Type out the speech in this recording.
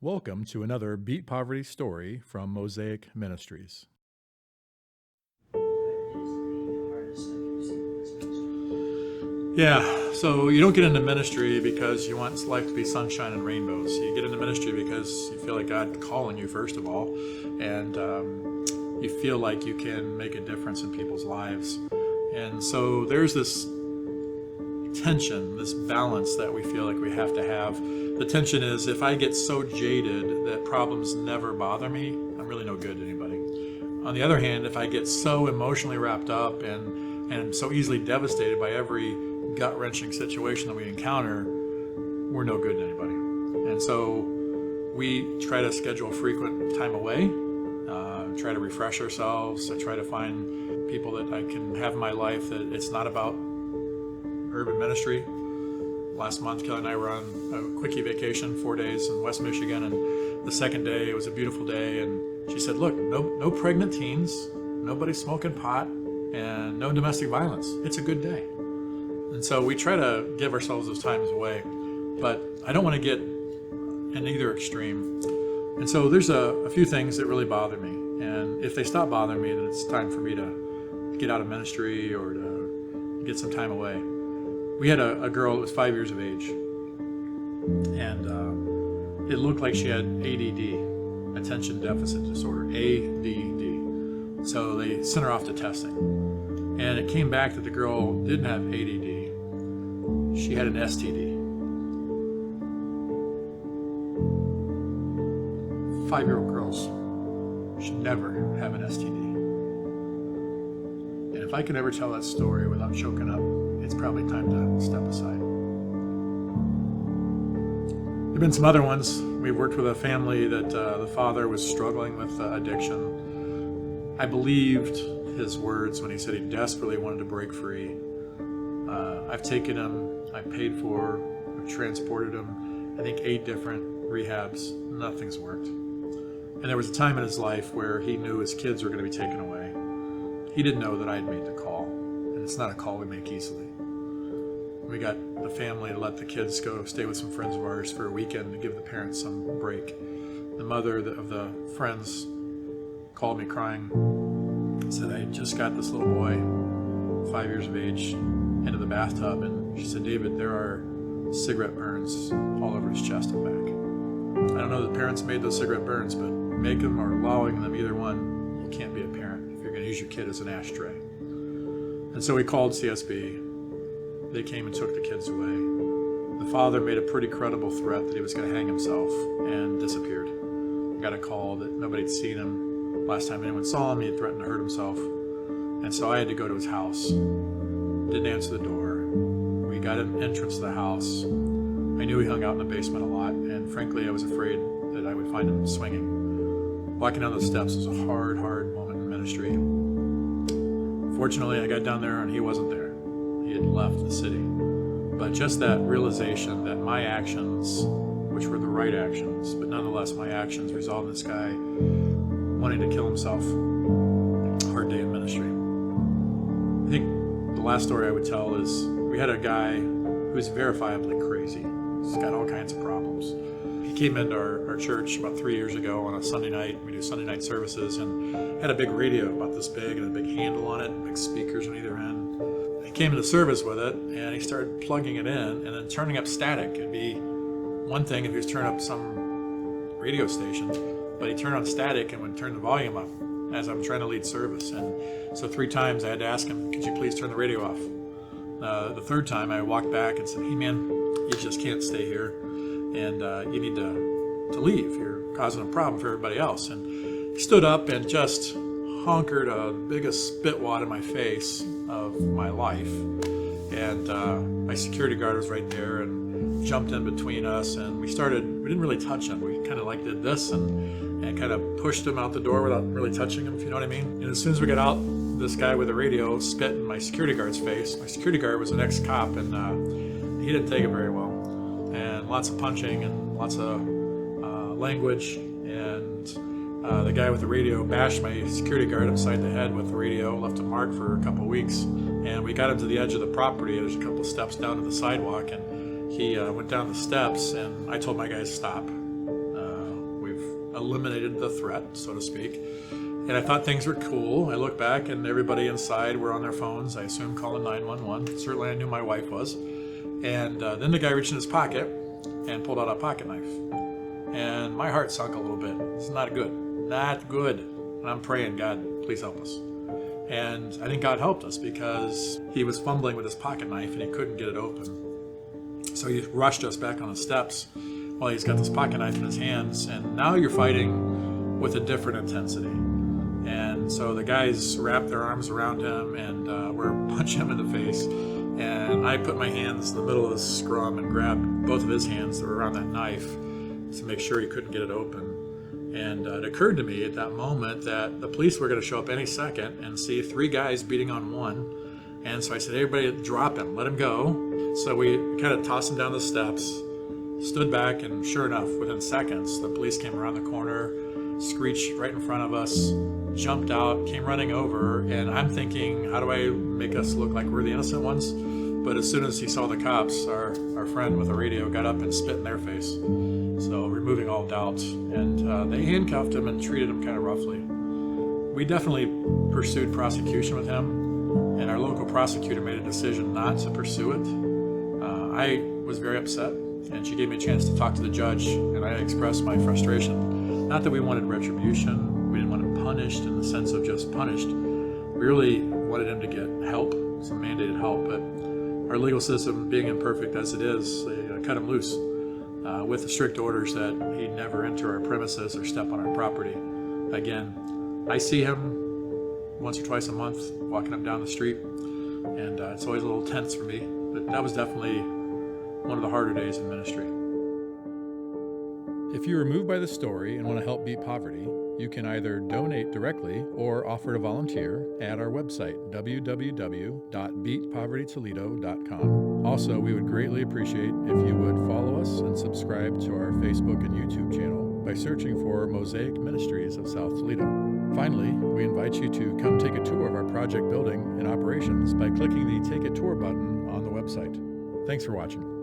Welcome to another Beat Poverty story from Mosaic Ministries. Yeah, so you don't get into ministry because you want life to be sunshine and rainbows. You get into ministry because you feel like God's calling you, first of all, and you feel like you can make a difference in people's lives. And so there's this tension, this balance that we feel like we have to have. The tension is, if I get so jaded that problems never bother me, I'm really no good to anybody. On the other hand, if I get so emotionally wrapped up and so easily devastated by every gut-wrenching situation that we encounter, we're no good to anybody. And so we try to schedule frequent time away, try to refresh ourselves. I try to find people that I can have in my life that it's not about urban ministry. Last month, Kelly and I were on a quickie vacation, 4 days in West Michigan, and the second day, it was a beautiful day, and she said, look, no pregnant teens, nobody smoking pot, and no domestic violence. It's a good day. And so we try to give ourselves those times away, but I don't want to get in either extreme. And so there's a few things that really bother me, and if they stop bothering me, then it's time for me to get out of ministry or to get some time away. We had a girl that was 5 years of age, and it looked like she had ADD, attention deficit disorder, ADD. So they sent her off to testing, and it came back that the girl didn't have ADD. She had an STD. 5-year-old girls should never have an STD. And if I can ever tell that story without choking up, it's probably time to step aside. There have been some other ones. We've worked with a family that the father was struggling with addiction. I believed his words when he said he desperately wanted to break free. I've taken him, I've paid for, I've transported him, I think 8 different rehabs. Nothing's worked. And there was a time in his life where he knew his kids were going to be taken away. He didn't know that I'd made the call, and it's not a call we make easily. We got the family to let the kids go stay with some friends of ours for a weekend to give the parents some break. The mother of the friends called me crying, said, I just got this little boy, 5 years of age, into the bathtub, and she said, David, there are cigarette burns all over his chest and back. I don't know that parents made those cigarette burns, but make them or allowing them, either one, you can't be a parent if you're going to use your kid as an ashtray. And so we called CSB. They came and took the kids away. The father made a pretty credible threat that he was going to hang himself and disappeared. I got a call that nobody had seen him. Last time anyone saw him, he had threatened to hurt himself. And so I had to go to his house. Didn't answer the door. We got an entrance to the house. I knew he hung out in the basement a lot, and frankly, I was afraid that I would find him swinging. Walking down those steps was a hard moment in ministry. Fortunately, I got down there and he wasn't there. He had left the city. But just that realization that my actions, which were the right actions, but nonetheless my actions resulted in this guy wanting to kill himself. Hard day in ministry. I think the last story I would tell is we had a guy who's verifiably crazy. He's got all kinds of problems. He came into our church about 3 years ago on a Sunday night. We do Sunday night services, and had a big radio about this big and a big handle on it, big speakers on either end. He came into service with it, and he started plugging it in and then turning up static. It'd be one thing if he was turning up some radio station, but he turned on static and would turn the volume up as I'm trying to lead service. And so 3 times I had to ask him, could you please turn the radio off? The 3rd time I walked back and said, hey man, you just can't stay here, and you need to leave. You're causing a problem for everybody else. And he stood up and just honkered a biggest spitwad in my face of my life. And my security guard was right there and jumped in between us, and we didn't really touch him. We kind of like did this and kind of pushed him out the door without really touching him, if you know what I mean. And as soon as we got out, this guy with the radio spit in my security guard's face. My security guard was an ex-cop, and he didn't take it very well. And lots of punching and lots of language. And the guy with the radio bashed my security guard upside the head with the radio, left a mark for a couple of weeks. And we got him to the edge of the property. There's a couple of steps down to the sidewalk, and he went down the steps, and I told my guys, stop. eliminated the threat, so to speak. And I thought things were cool. I look back and everybody inside were on their phones, I assume calling 911. Certainly I knew my wife was. And then the guy reached in his pocket and pulled out a pocket knife. And my heart sunk a little bit. It's not good. Not good. And I'm praying, God, please help us. And I think God helped us because he was fumbling with his pocket knife and he couldn't get it open. So he rushed us back on the steps while he's got this pocket knife in his hands. And now you're fighting with a different intensity. And so the guys wrapped their arms around him and were punching him in the face. And I put my hands in the middle of the scrum and grabbed both of his hands that were around that knife to make sure he couldn't get it open. And it occurred to me at that moment that the police were going to show up any second and see 3 guys beating on one. And so I said, everybody drop him, let him go. So we kind of tossed him down the steps, stood back, and sure enough, within seconds, the police came around the corner, screeched right in front of us, jumped out, came running over, and I'm thinking, how do I make us look like we're the innocent ones? But as soon as he saw the cops, our friend with the radio got up and spit in their face, so removing all doubt. And they handcuffed him and treated him kind of roughly. We definitely pursued prosecution with him, and our local prosecutor made a decision not to pursue it. I was very upset, and she gave me a chance to talk to the judge, and I expressed my frustration. Not that we wanted retribution, we didn't want him punished in the sense of just punished. We really wanted him to get help, some mandated help, but our legal system, being imperfect as it is, they cut him loose with the strict orders that he never enter our premises or step on our property again. I see him once or twice a month, walking up down the street, and it's always a little tense for me, but that was definitely one of the harder days in ministry. If you are moved by the story and want to help beat poverty, you can either donate directly or offer to volunteer at our website, www.beatpovertytoledo.com. Also, we would greatly appreciate if you would follow us and subscribe to our Facebook and YouTube channel by searching for Mosaic Ministries of South Toledo. Finally, we invite you to come take a tour of our project building and operations by clicking the Take a Tour button on the website. Thanks for watching.